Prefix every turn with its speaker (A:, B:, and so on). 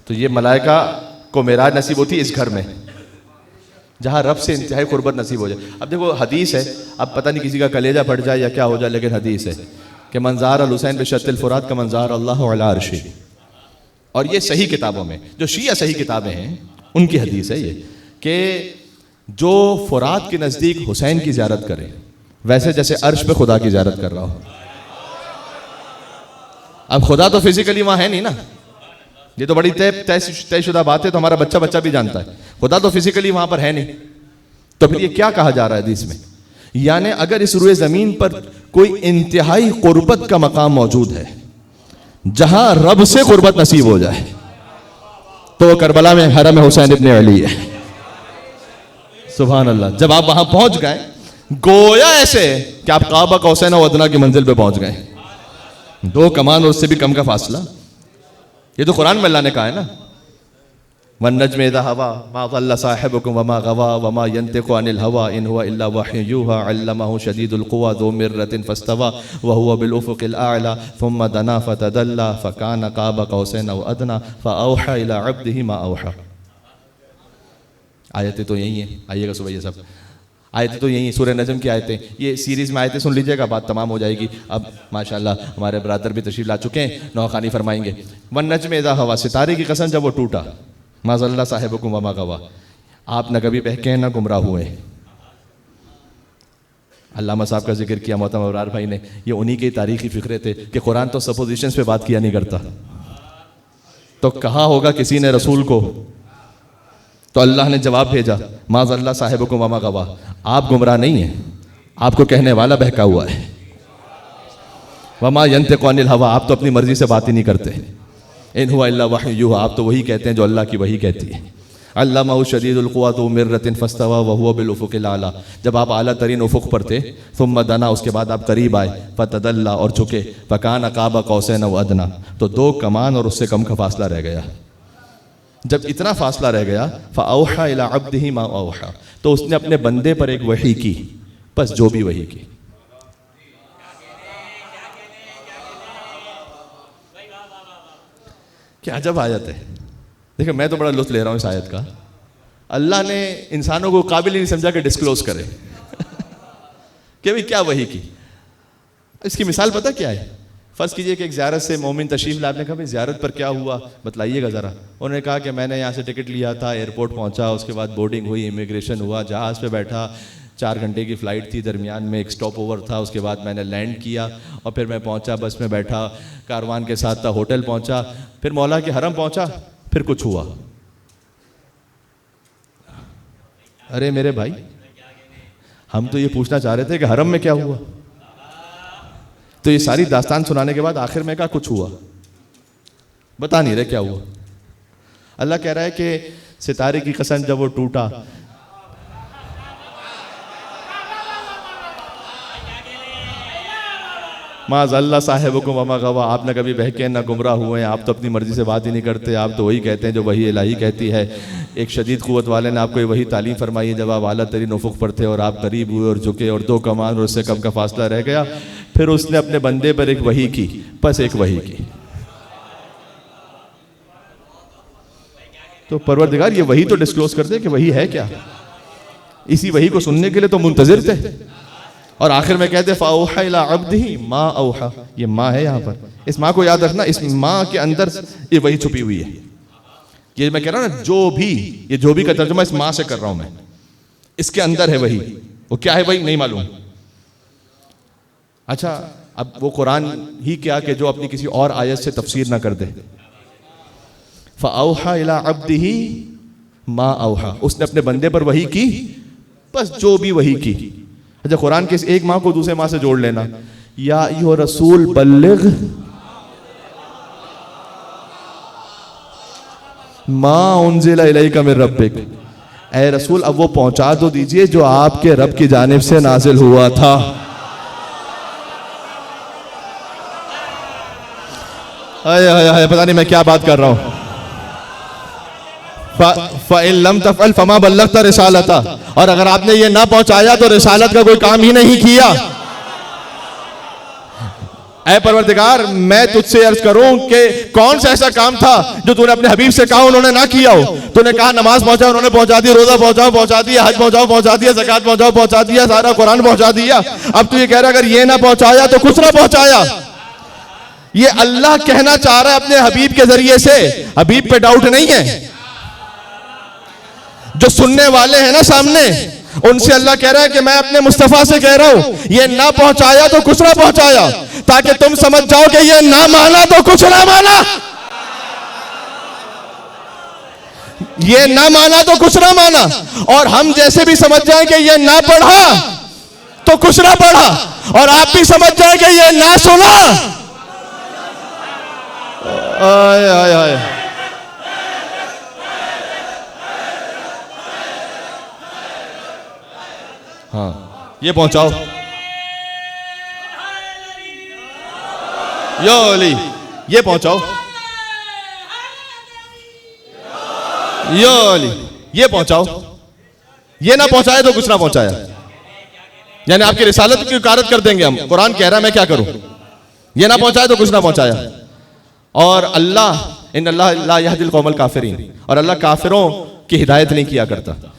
A: तो ये मलाइका को मेराज नसीब होती है इस घर में जहाँ रब से इंतहाई कुर्बत नसीब हो जाए। अब देखो हदीस है, अब पता नहीं किसी का कलेजा फट जाए या क्या हो जाए, लेकिन हदीस है कि मंजार अल हुसैन बिशत्तिल फुरात का मंजार अल्लाह अला अर्शी। और ये सही किताबों में, जो शिया सही किताबें हैं उनकी हदीस है ये कि जो फुरात के नज़दीक हुसैन की ज़ियारत करे वैसे जैसे अर्श पे खुदा की ज़ियारत कर रहा हो। अब खुदा तो फिजिकली वहाँ है नहीं ना, ये तो बड़ी तयशुदा बात है, तो हमारा बच्चा बच्चा भी जानता है खुदा तो फिजिकली वहाँ पर है नहीं। तो फिर ये क्या कहा जा रहा है हदीस में, यानी अगर इस रुए ज़मीन पर कोई इंतहाई कुर्बत का मकाम मौजूद है जहां रब से कुर्बत नसीब हो जाए तो करबला में हरम हुसैन इब्न अली है। सुभान अल्लाह। जब आप वहां पहुंच गए गोया ऐसे कि आप काबा कौसैन और अदना की मंजिल पे पहुंच गए, 2 कमान और उससे भी कम का फासला। ये तो कुरान में अल्लाह ने कहा है ना, वन्नज्म इज़ा हवा मा ज़ल्ला साहिबुकुम वमा गवा वमा यंतिकु अनिल हवा इन हुवा इल्ला वह्युन यूहा अल्लमहु शदीदुल कुव्वा ज़ू मिर्रतिन फस्तवा व हुवा बिल उफ़ुक़िल आला थुम्मा दना फतदल्ला फकान क़ाब क़ौसैन औ अदना फ़अौहा इला अब्दिही मा औहा। आयतें तो यही हैं, आइएगा सुबह ये सब आयतें तो यही हैं, सूरह नजम की आयतें, ये सीरीज़ में आयतें सुन लीजिएगा, बात तमाम हो जाएगी। अब माशाअल्लाह हमारे ब्रदर भी तशरीफ़ ला चुके हैं, नौखानी फरमाएंगे। वन्नज्म इज़ा हवा, सितारे की कसम जब वो टूटा, मा ज़ल्ला साहिबुकुम वमा गवा, आप न कभी बहके हैं न गुमराह हुए। अल्लामा साहब का जिक्र किया मोहतरम अबरार भाई ने, ये उन्हीं के तारीखी फ़िक्रे थे कि कुरान तो सपोजिशंस पे बात किया नहीं करता। तो कहा होगा किसी ने रसूल को, तो अल्लाह ने जवाब भेजा मा ज़ल्ला साहिबुकुम वमा गवा, आप गुमराह नहीं हैं, आपको कहने वाला बहका हुआ है। वमा यंतिकु अनिल हवा, आप तो अपनी मर्जी से बात ही नहीं करते। इन हुवा इल्ला वह्युन यूहा, आप तो वही कहते हैं जो अल्लाह की वही कहती है। अल्लमहु शदीदुल कुव्वा ज़ू मिर्रतिन फस्तवा व हुवा बिल उफ़ुक़िल आला, जब आप आला तरीन उफ़ुक़ पर थे, थुम्मा दना, उसके बाद आप करीब आए, फतदल्ला, और झुके, फ़कान क़ाब क़ौसैन औ अदना, तो 2 कमान और उससे कम का फासला रह गया। जब इतना फासला रह गया, फ़अौहा इला अब्दिही मा औहा, तो उसने अपने बंदे पर एक वही की, बस जो भी वही की। क्या अजब आयत है। देखिए मैं तो बड़ा लुत्फ़ ले रहा हूँ इस आयत का। अल्लाह ने इंसानों को काबिल ही नहीं समझा कि डिस्क्लोज करे कि भाई क्या वही की। इसकी मिसाल पता क्या है, फ़र्ज़ कीजिए कि एक ज़ियारत से मोमिन तशरीफ़ लाए, आपने कहा भाई ज़ियारत पर क्या हुआ बतलाइएगा ज़रा। उन्होंने कहा कि मैंने यहाँ से टिकट लिया था, एयरपोर्ट पहुँचा, उसके बाद बोर्डिंग हुई, इमिग्रेशन हुआ, जहाज़ पे बैठा, 4 घंटे की फ़्लाइट थी, दरमियान में एक स्टॉप ओवर था, उसके बाद मैंने लैंड किया और फिर मैं पहुँचा, बस में बैठा, कारवान के साथ था, होटल पहुँचा, फिर मौला के हरम पहुँचा, फिर कुछ हुआ। अरे मेरे भाई, हम तो ये पूछना चाह रहे थे कि हरम में क्या हुआ। तो ये सारी दास्तान सुनाने के बाद आखिर में क्या कुछ हुआ, बता नहीं रहे क्या हुआ। अल्लाह कह रहा है कि सितारे की कसम जब वो टूटा, मा ज़ल्ला साहिबुकुम वमा गवा, आप न कभी बहके न गुमराह हुए, आप तो अपनी मर्जी से बात ही नहीं करते, आप तो वही कहते हैं जो वही इलाही कहती है। एक शदीद क़ुव्वत वाले ने आपको वही तालीम फरमाई है जब आप आला तरीन उफ़ुक़ पर थे और आप करीब हुए और झुके और 2 कमान और उससे कम का फासला रह गया, फिर उसने अपने बंदे पर एक वही की, बस एक वही की। तो परवरदिगार ये वही तो डिस्क्लोज कर दे कि वही है क्या। इसी वही को सुनने के लिए तो मुंतज़िर थे, और आखिर में कहते फ़अौहा इला अब्दिही मा औहा। ये माँ है यहाँ पर, इस माँ को याद रखना, इस माँ के अंदर ये वही छुपी हुई है। ये मैं कह रहा हूँ ना, जो भी, ये जो भी का तर्जुमा इस माँ से कर रहा हूँ मैं, इसके अंदर है वही। वो क्या है वही नहीं मालूम। अच्छा, अब वो कुरान ही क्या कि जो अपनी किसी और आयत से तफसीर ना कर दे। फ़अौहा इला अब्दिही मा औहा, उसने अपने बंदे पर वही की, बस जो भी वही की। अच्छा, कुरान के इस एक माँ को दूसरे माँ से जोड़ लेना, या अय्युहा रसूल बल्लिग मा उन्ज़िला इलैका मिन रब्बिक, ऐ रसूल अब वो पहुंचा तो दीजिए जो आपके रब की जानिब से नाजिल हुआ था। हाय पता नहीं मैं क्या बात कर रहा हूं। फ़इन लम तफ़अल फ़मा बल्लग़्ता रिसालता, और अगर आपने ये ना पहुंचाया तो रिसालत का कोई काम ही नहीं किया। ऐ परवरदिगार, मैं तुझसे अर्ज करूं कि कौन सा ऐसा काम था जो तूने अपने हबीब से कहा उन्होंने ना किया हो। तूने कहा नमाज पहुंचाओ, उन्होंने पहुंचा दी, रोजा पहुंचा दिया, हज पहुंचा दिया, ज़कात पहुंचा दिया, सारा कुरान पहुंचा दिया। अब तू ये कह रहा अगर ये ना पहुंचाया तो कुछ ना पहुंचाया। ये अल्लाह कहना चाह रहा है अपने हबीब के जरिए से। हबीब पे डाउट नहीं है, जो सुनने वाले हैं ना सामने, उनसे अल्लाह कह रहा है कि मैं अपने मुस्तफा से कह रहा हूं ये ना पहुंचाया तो कुछ ना पहुंचाया, ताकि तुम समझ जाओ कि ये ना माना तो कुछ ना माना, ये ना माना तो कुछ ना माना। और हम जैसे भी समझ जाए कि ये ना पढ़ा तो कुछ ना पढ़ा, और आप भी समझ जाए कि ये ना सुना। आय आय आय, हाँ ये पहुंचाओ, यो अली ये पहुंचाओ, यो अली ये पहुंचाओ। ये ना पहुंचाए तो कुछ ना पहुंचाया, यानी आपकी रिसालत की वकालत कर देंगे हम। कुरान कह रहा है मैं क्या करूं, ये ना पहुंचाए तो कुछ ना पहुंचाया। और अल्लाह इन अल्लाह ला यहदिल कौमल काफिरीन, और अल्लाह काफिरों की हिदायत नहीं किया करता।